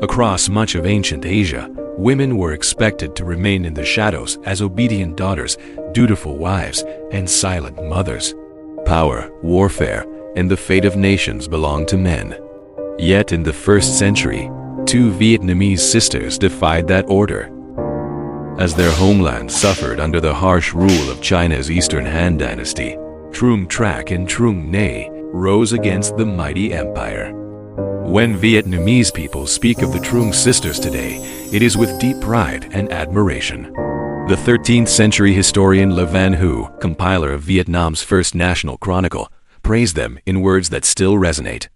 Across much of ancient Asia, women were expected to remain in the shadows as obedient daughters, dutiful wives, and silent mothers. Power, warfare, and the fate of nations belonged to men. Yet in the 1st century, 2 Vietnamese sisters defied that order. As their homeland suffered under the harsh rule of China's Eastern Han Dynasty, Trung Trac and Trung Nay rose against the mighty empire. When Vietnamese people speak of the Trung sisters today, it is with deep pride and admiration. The 13th century historian Le Van Hu, compiler of Vietnam's first national chronicle, praised them in words that still resonate.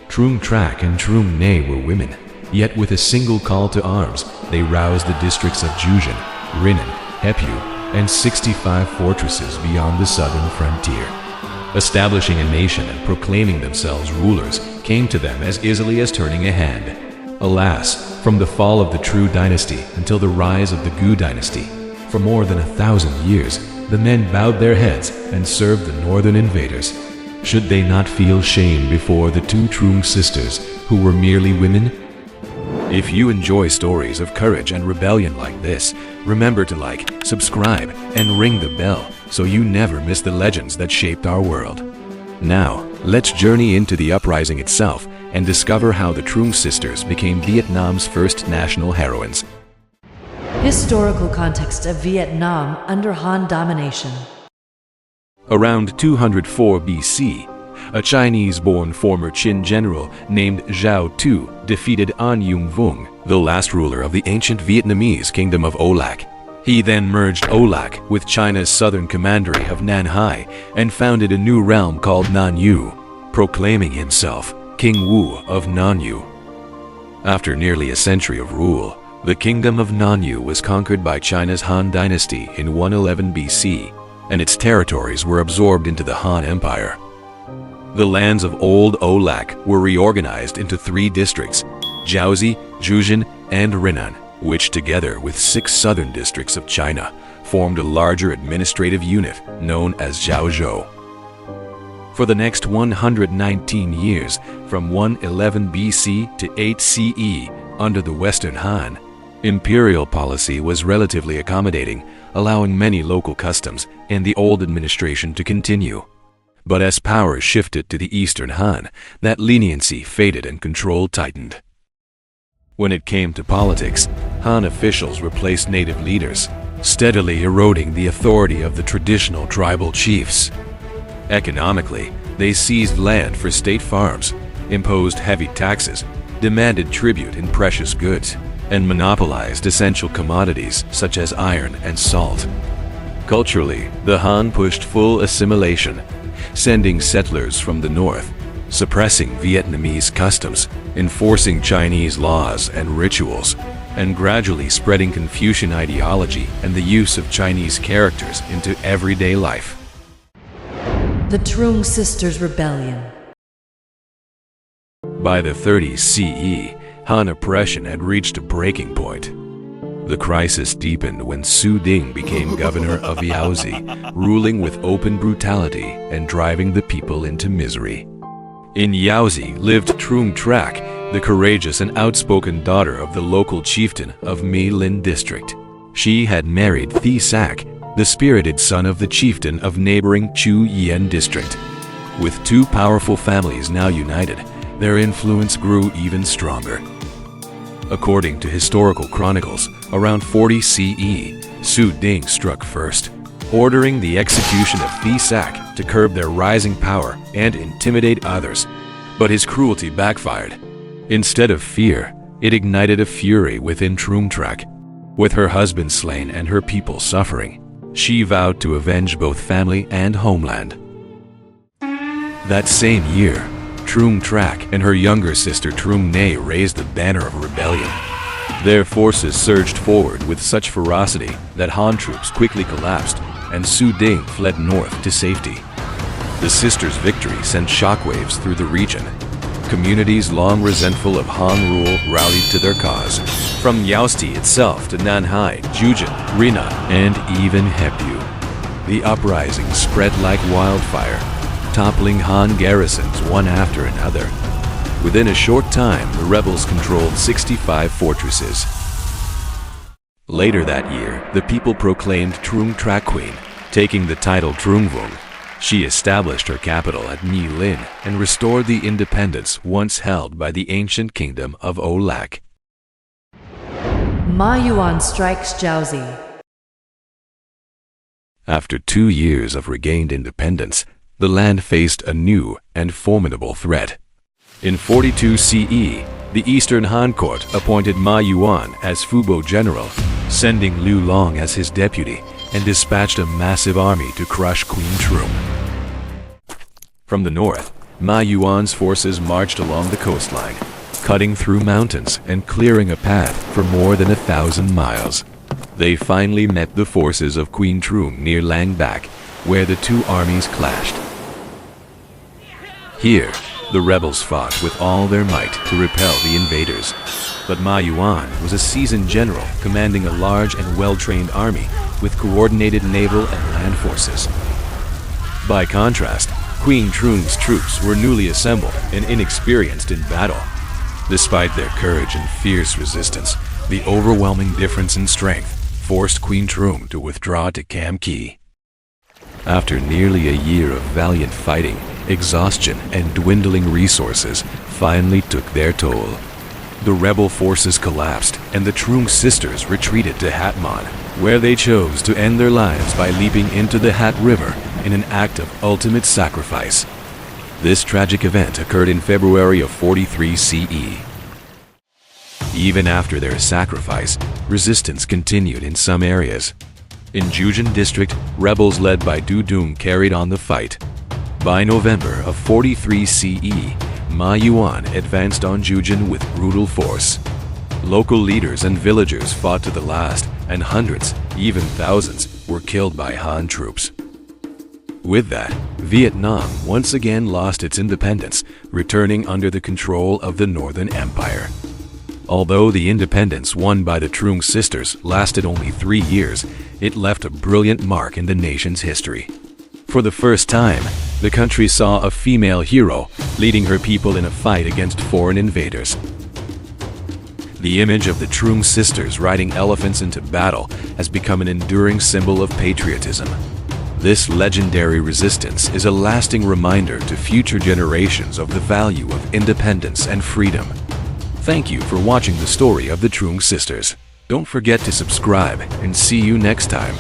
Trung Trac and Trung Nay were women, yet with a single call to arms, they roused the districts of Jujan, Rinan, Hepu, and 65 fortresses beyond the southern frontier. Establishing a nation and proclaiming themselves rulers came to them as easily as turning a hand. Alas, from the fall of the True dynasty until the rise of the Gu dynasty, for more than 1,000 years, the men bowed their heads and served the northern invaders. Should they not feel shame before the 2 Trung sisters, who were merely women? If you enjoy stories of courage and rebellion like this, remember to like, subscribe, and ring the bell so you never miss the legends that shaped our world. Now, let's journey into the uprising itself and discover how the Trung sisters became Vietnam's first national heroines. Historical context of Vietnam under Han domination. Around 204 BC, a Chinese-born former Qin general named Zhao Tu defeated An Yung Vung, the last ruler of the ancient Vietnamese kingdom of O Lac. He then merged O Lac with China's southern commandery of Nan Hai and founded a new realm called Nan Yu, proclaiming himself King Wu of Nan Yu. After nearly a century of rule, the kingdom of Nan Yu was conquered by China's Han dynasty in 111 BC, and its territories were absorbed into the Han Empire. The lands of Old O Lac were reorganized into 3 districts, Jiaozi, Zhujian, and Rinan, which together with 6 southern districts of China formed a larger administrative unit known as Jiaozhou. For the next 119 years, from 111 BC to 8 CE, under the Western Han, imperial policy was relatively accommodating, allowing many local customs and the old administration to continue. But as power shifted to the Eastern Han, that leniency faded and control tightened. When it came to politics, Han officials replaced native leaders, steadily eroding the authority of the traditional tribal chiefs. Economically, they seized land for state farms, imposed heavy taxes, demanded tribute in precious goods, and monopolized essential commodities such as iron and salt. Culturally, the Han pushed full assimilation, sending settlers from the north, suppressing Vietnamese customs, enforcing Chinese laws and rituals, and gradually spreading Confucian ideology and the use of Chinese characters into everyday life. The Trung Sisters Rebellion. By the 30s CE, Han oppression had reached a breaking point. The crisis deepened when Su Ding became governor of Yaozi, ruling with open brutality and driving the people into misery. In Yaozi lived Trung Trac, the courageous and outspoken daughter of the local chieftain of Mi Lin district. She had married Thi Sac, the spirited son of the chieftain of neighboring Chu Yen district. With 2 powerful families now united, their influence grew even stronger. According to historical chronicles, around 40 CE, Su Ding struck first, ordering the execution of Thi Sac to curb their rising power and intimidate others. But his cruelty backfired. Instead of fear, it ignited a fury within Trung Trac. With her husband slain and her people suffering, she vowed to avenge both family and homeland. That same year, Trung Trac and her younger sister Trung Nay raised the banner of rebellion. Their forces surged forward with such ferocity that Han troops quickly collapsed and Su Ding fled north to safety. The sisters' victory sent shockwaves through the region. Communities long resentful of Han rule rallied to their cause. From Yaozi itself to Nanhai, Jujian, Rinan, and even Hepu. The uprising spread like wildfire, toppling Han garrisons one after another. Within a short time, the rebels controlled 65 fortresses. Later that year, the people proclaimed Trung Tra Queen, taking the title Trungvung. She established her capital at Nilin and restored the independence once held by the ancient kingdom of Olak. Ma Yuan strikes Jiaozi. After 2 years of regained independence, the land faced a new and formidable threat. In 42 CE, the Eastern Han Court appointed Ma Yuan as Fubo general, sending Liu Long as his deputy, and dispatched a massive army to crush Queen Trung. From the north, Ma Yuan's forces marched along the coastline, cutting through mountains and clearing a path for more than 1,000 miles. They finally met the forces of Queen Trung near Langbak, where the two armies clashed. Here, the rebels fought with all their might to repel the invaders. But Ma Yuan was a seasoned general commanding a large and well-trained army with coordinated naval and land forces. By contrast, Queen Trung's troops were newly assembled and inexperienced in battle. Despite their courage and fierce resistance, the overwhelming difference in strength forced Queen Trung to withdraw to Kam Ki. After nearly a year of valiant fighting, exhaustion and dwindling resources finally took their toll. The rebel forces collapsed and the Trung sisters retreated to Hatmon, where they chose to end their lives by leaping into the Hat River in an act of ultimate sacrifice. This tragic event occurred in February of 43 CE. Even after their sacrifice, resistance continued in some areas. In Jujin district, rebels led by Du Dung carried on the fight. By November of 43 CE, Ma Yuan advanced on Jujin with brutal force. Local leaders and villagers fought to the last, and hundreds, even thousands, were killed by Han troops. With that, Vietnam once again lost its independence, returning under the control of the Northern Empire. Although the independence won by the Trung sisters lasted only 3 years, it left a brilliant mark in the nation's history. For the first time, the country saw a female hero leading her people in a fight against foreign invaders. The image of the Trung sisters riding elephants into battle has become an enduring symbol of patriotism. This legendary resistance is a lasting reminder to future generations of the value of independence and freedom. Thank you for watching the story of the Trung sisters. Don't forget to subscribe and see you next time.